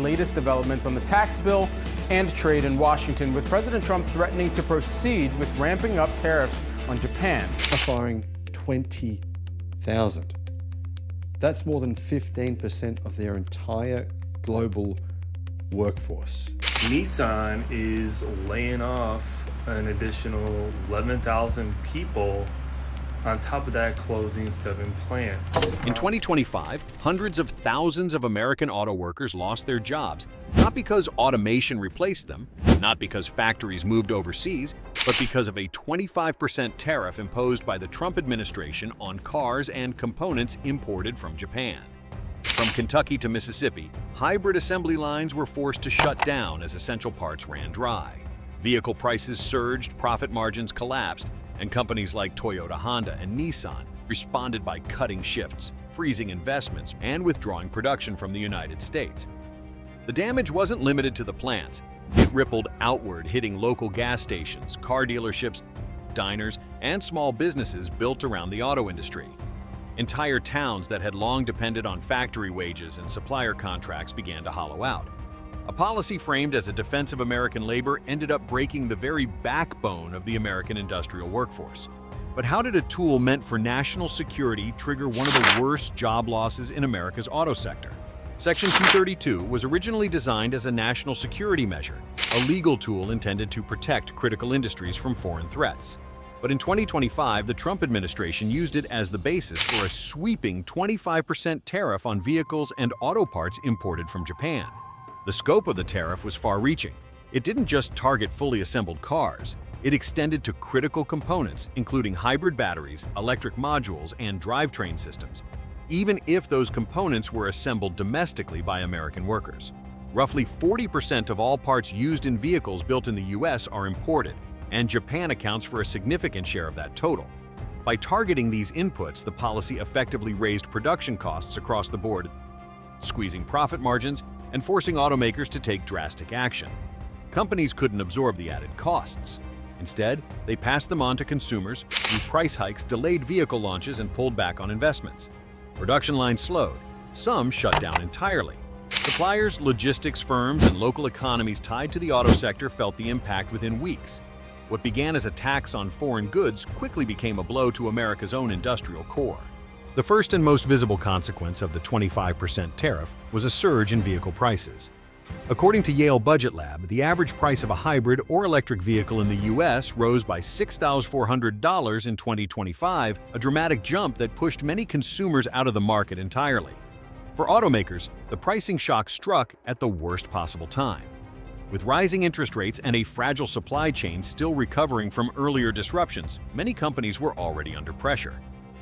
latest developments on the tax bill and trade in Washington, with President Trump threatening to proceed with ramping up tariffs on Japan. Firing 20,000. That's more than 15% of their entire global workforce. Nissan is laying off an additional 11,000 people. On top of that, closing 7 plants. In 2025, hundreds of thousands of American auto workers lost their jobs, not because automation replaced them, not because factories moved overseas, but because of a 25% tariff imposed by the Trump administration on cars and components imported from Japan. From Kentucky to Mississippi, hybrid assembly lines were forced to shut down as essential parts ran dry. Vehicle prices surged, profit margins collapsed, and companies like Toyota, Honda, and Nissan responded by cutting shifts, freezing investments, and withdrawing production from the United States. The damage wasn't limited to the plants. It rippled outward, hitting local gas stations, car dealerships, diners, and small businesses built around the auto industry. Entire towns that had long depended on factory wages and supplier contracts began to hollow out. A policy framed as a defense of American labor ended up breaking the very backbone of the American industrial workforce. But how did a tool meant for national security trigger one of the worst job losses in America's auto sector? Section 232 was originally designed as a national security measure, a legal tool intended to protect critical industries from foreign threats. But in 2025, the Trump administration used it as the basis for a sweeping 25% tariff on vehicles and auto parts imported from Japan. The scope of the tariff was far-reaching. It didn't just target fully assembled cars. It extended to critical components, including hybrid batteries, electric modules, and drivetrain systems, even if those components were assembled domestically by American workers. Roughly 40% of all parts used in vehicles built in the U.S. are imported, and Japan accounts for a significant share of that total. By targeting these inputs, the policy effectively raised production costs across the board, squeezing profit margins and forcing automakers to take drastic action. Companies couldn't absorb the added costs. Instead, they passed them on to consumers through price hikes, delayed vehicle launches, and pulled back on investments. Production lines slowed. Some shut down entirely. Suppliers, logistics firms, and local economies tied to the auto sector felt the impact within weeks. What began as a tax on foreign goods quickly became a blow to America's own industrial core. The first and most visible consequence of the 25% tariff was a surge in vehicle prices. According to Yale Budget Lab, the average price of a hybrid or electric vehicle in the U.S. rose by $6,400 in 2025, a dramatic jump that pushed many consumers out of the market entirely. For automakers, the pricing shock struck at the worst possible time. With rising interest rates and a fragile supply chain still recovering from earlier disruptions, many companies were already under pressure.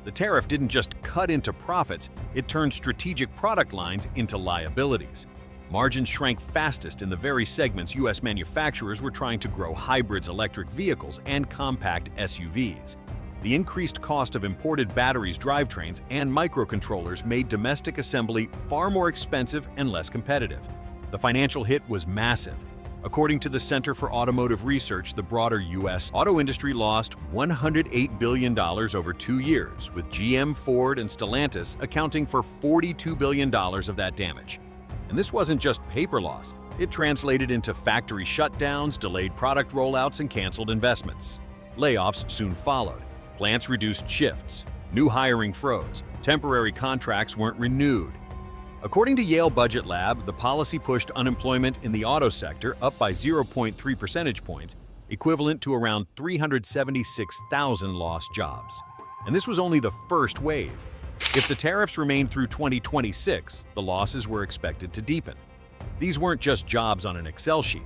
The tariff didn't just cut into profits, it turned strategic product lines into liabilities. Margins shrank fastest in the very segments U.S. manufacturers were trying to grow: hybrids, electric vehicles, and compact SUVs. The increased cost of imported batteries, drivetrains, and microcontrollers made domestic assembly far more expensive and less competitive. The financial hit was massive. According to the Center for Automotive Research, the broader U.S. auto industry lost $108 billion over 2 years, with GM, Ford, and Stellantis accounting for $42 billion of that damage. And this wasn't just paper loss. It translated into factory shutdowns, delayed product rollouts, and canceled investments. Layoffs soon followed. Plants reduced shifts. New hiring froze. Temporary contracts weren't renewed. According to Yale Budget Lab, the policy pushed unemployment in the auto sector up by 0.3 percentage points, equivalent to around 376,000 lost jobs. And this was only the first wave. If the tariffs remained through 2026, the losses were expected to deepen. These weren't just jobs on an Excel sheet.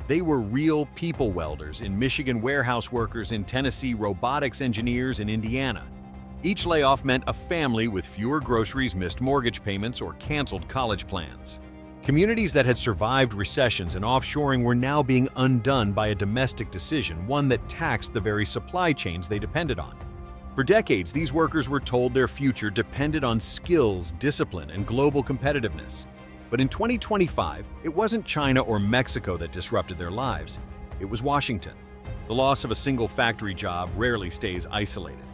They were real people: welders in Michigan, warehouse workers in Tennessee, robotics engineers in Indiana. Each layoff meant a family with fewer groceries, missed mortgage payments, or canceled college plans. Communities that had survived recessions and offshoring were now being undone by a domestic decision, one that taxed the very supply chains they depended on. For decades, these workers were told their future depended on skills, discipline, and global competitiveness. But in 2025, it wasn't China or Mexico that disrupted their lives. It was Washington. The loss of a single factory job rarely stays isolated.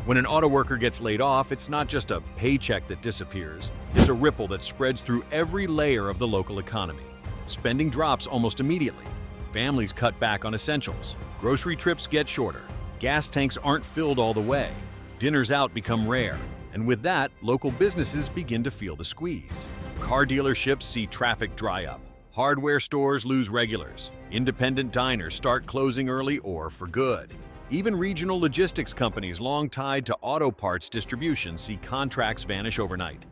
When an auto worker gets laid off, it's not just a paycheck that disappears. It's a ripple that spreads through every layer of the local economy. Spending drops almost immediately. Families cut back on essentials. Grocery trips get shorter. Gas tanks aren't filled all the way. Dinners out become rare. And with that, local businesses begin to feel the squeeze. Car dealerships see traffic dry up. Hardware stores lose regulars. Independent diners start closing early or for good. Even regional logistics companies long tied to auto parts distribution see contracts vanish overnight.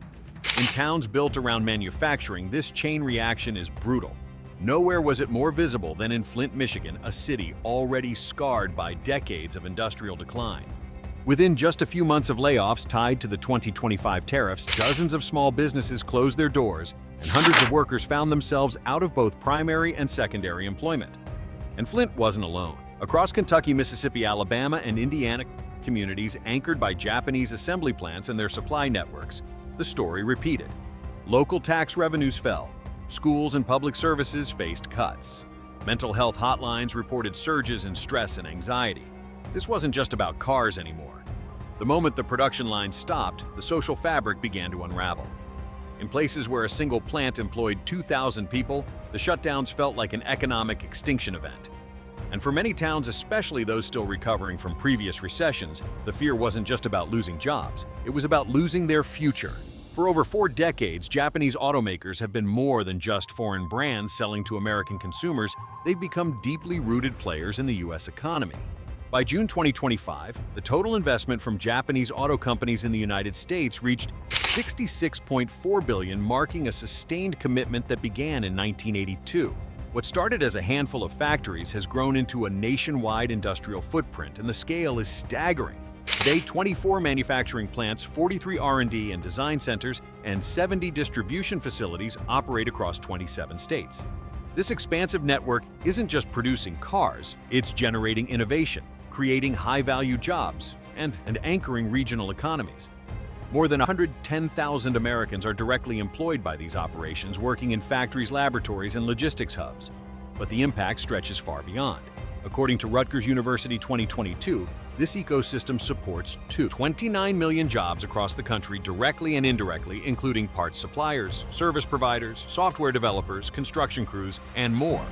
In towns built around manufacturing, this chain reaction is brutal. Nowhere was it more visible than in Flint, Michigan, a city already scarred by decades of industrial decline. Within just a few months of layoffs tied to the 2025 tariffs, dozens of small businesses closed their doors, and hundreds of workers found themselves out of both primary and secondary employment. And Flint wasn't alone. Across Kentucky, Mississippi, Alabama, and Indiana communities anchored by Japanese assembly plants and their supply networks, the story repeated. Local tax revenues fell. Schools and public services faced cuts. Mental health hotlines reported surges in stress and anxiety. This wasn't just about cars anymore. The moment the production line stopped, the social fabric began to unravel. In places where a single plant employed 2,000 people, the shutdowns felt like an economic extinction event. And for many towns, especially those still recovering from previous recessions, the fear wasn't just about losing jobs, it was about losing their future. For over 4 decades, Japanese automakers have been more than just foreign brands selling to American consumers. They've become deeply rooted players in the U.S. economy. By June 2025, the total investment from Japanese auto companies in the United States reached $66.4 billion, marking a sustained commitment that began in 1982. What started as a handful of factories has grown into a nationwide industrial footprint, and the scale is staggering. Today, 24 manufacturing plants, 43 R&D and design centers, and 70 distribution facilities operate across 27 states. This expansive network isn't just producing cars, it's generating innovation, creating high-value jobs, and anchoring regional economies. More than 110,000 Americans are directly employed by these operations, working in factories, laboratories, and logistics hubs. But the impact stretches far beyond. According to Rutgers University 2022, this ecosystem supports 29 million jobs across the country directly and indirectly, including parts suppliers, service providers, software developers, construction crews, and more.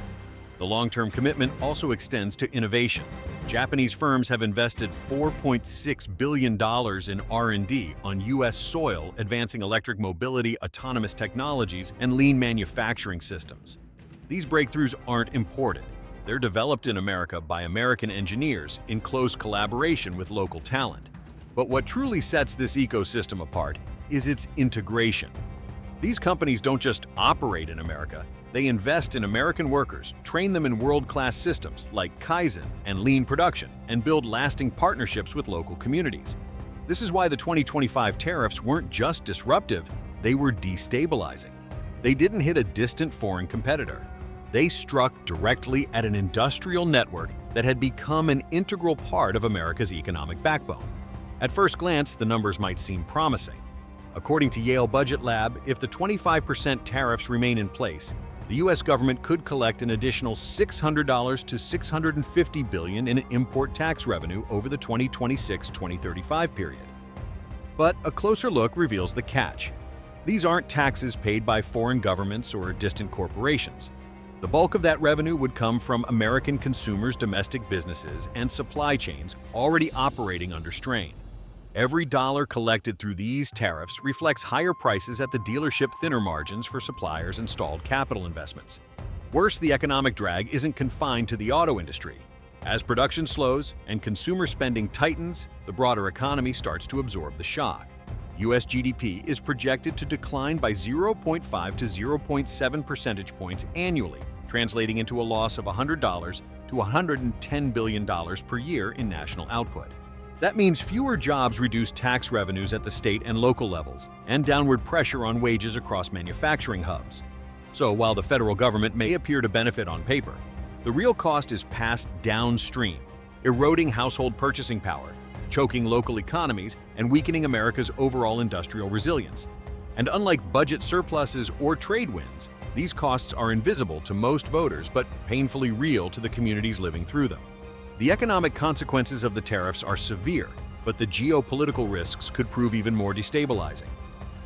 The long-term commitment also extends to innovation. Japanese firms have invested $4.6 billion in R&D on U.S. soil, advancing electric mobility, autonomous technologies, and lean manufacturing systems. These breakthroughs aren't imported. They're developed in America by American engineers in close collaboration with local talent. But what truly sets this ecosystem apart is its integration. These companies don't just operate in America, they invest in American workers, train them in world-class systems like Kaizen and lean production, and build lasting partnerships with local communities. This is why the 2025 tariffs weren't just disruptive, they were destabilizing. They didn't hit a distant foreign competitor. They struck directly at an industrial network that had become an integral part of America's economic backbone. At first glance, the numbers might seem promising. According to Yale Budget Lab, if the 25% tariffs remain in place, the U.S. government could collect an additional $600 to $650 billion in import tax revenue over the 2026-2035 period. But a closer look reveals the catch. These aren't taxes paid by foreign governments or distant corporations. The bulk of that revenue would come from American consumers, domestic businesses, and supply chains already operating under strain. Every dollar collected through these tariffs reflects higher prices at the dealership, thinner margins for suppliers, and stalled capital investments. Worse, the economic drag isn't confined to the auto industry. As production slows and consumer spending tightens, the broader economy starts to absorb the shock. U.S. GDP is projected to decline by 0.5 to 0.7 percentage points annually, translating into a loss of $100 to $110 billion per year in national output. That means fewer jobs, reduce tax revenues at the state and local levels, and downward pressure on wages across manufacturing hubs. So while the federal government may appear to benefit on paper, the real cost is passed downstream, eroding household purchasing power, choking local economies, and weakening America's overall industrial resilience. And unlike budget surpluses or trade wins, these costs are invisible to most voters but painfully real to the communities living through them. The economic consequences of the tariffs are severe. but the geopolitical risks could prove even more destabilizing.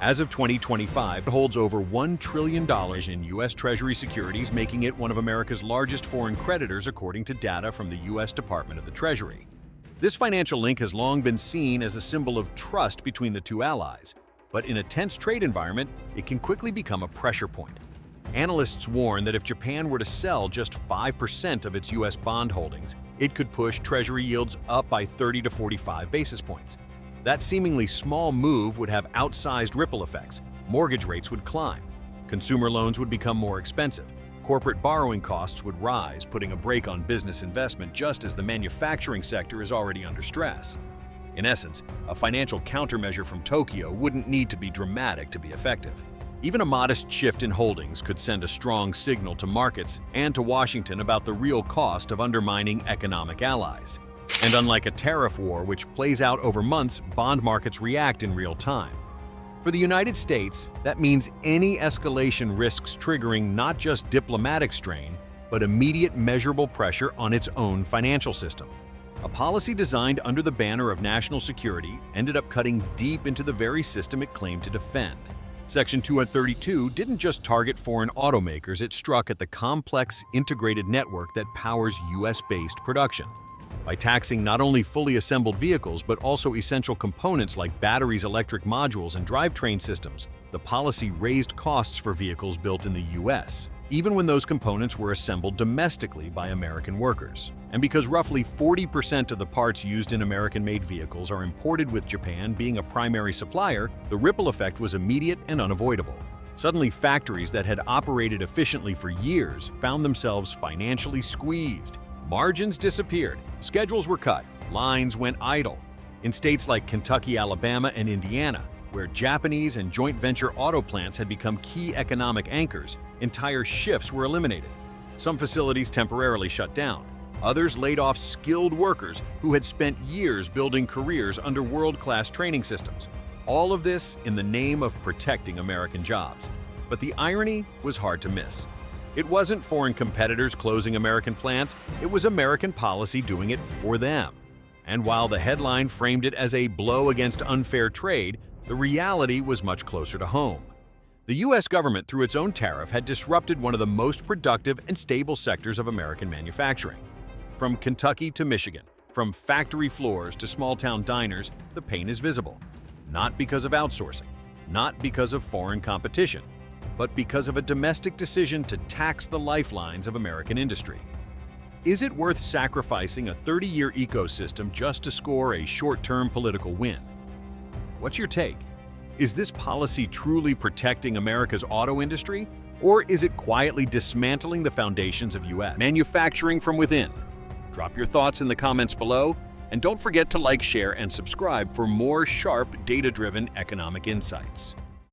As of 2025, it holds over $1 trillion in U.S. Treasury securities, making it one of America's largest foreign creditors according to data from the U.S. Department of the Treasury. This financial link has long been seen as a symbol of trust between the two allies, but in a tense trade environment, it can quickly become a pressure point. Analysts warn that if Japan were to sell just 5% of its U.S. bond holdings, it could push Treasury yields up by 30 to 45 basis points. That seemingly small move would have outsized ripple effects. Mortgage rates would climb, consumer loans would become more expensive, corporate borrowing costs would rise, putting a brake on business investment just as the manufacturing sector is already under stress. In essence, a financial countermeasure from Tokyo wouldn't need to be dramatic to be effective. Even a modest shift in holdings could send a strong signal to markets and to Washington about the real cost of undermining economic allies. And unlike a tariff war, which plays out over months, bond markets react in real time. For the United States, that means any escalation risks triggering not just diplomatic strain, but immediate measurable pressure on its own financial system. A policy designed under the banner of national security ended up cutting deep into the very system it claimed to defend. Section 232 didn't just target foreign automakers, it struck at the complex integrated network that powers US-based production. By taxing not only fully assembled vehicles but also essential components like batteries, electric modules, and drivetrain systems, the policy raised costs for vehicles built in the US, even when those components were assembled domestically by American workers. And because roughly 40% of the parts used in American-made vehicles are imported, with Japan being a primary supplier, the ripple effect was immediate and unavoidable. Suddenly, factories that had operated efficiently for years found themselves financially squeezed. Margins disappeared, schedules were cut, lines went idle. In states like Kentucky, Alabama, and Indiana, where Japanese and joint venture auto plants had become key economic anchors, entire shifts were eliminated. Some facilities temporarily shut down. Others laid off skilled workers who had spent years building careers under world-class training systems. All of this in the name of protecting American jobs. But the irony was hard to miss. It wasn't foreign competitors closing American plants, it was American policy doing it for them. And while the headline framed it as a blow against unfair trade, the reality was much closer to home. The US government, through its own tariff, had disrupted one of the most productive and stable sectors of American manufacturing. From Kentucky to Michigan, from factory floors to small-town diners, the pain is visible. Not because of outsourcing, not because of foreign competition, but because of a domestic decision to tax the lifelines of American industry. Is it worth sacrificing a 30-year ecosystem just to score a short-term political win? What's your take? Is this policy truly protecting America's auto industry, or is it quietly dismantling the foundations of U.S. manufacturing from within? Drop your thoughts in the comments below, and don't forget to like, share, and subscribe for more sharp, data-driven economic insights.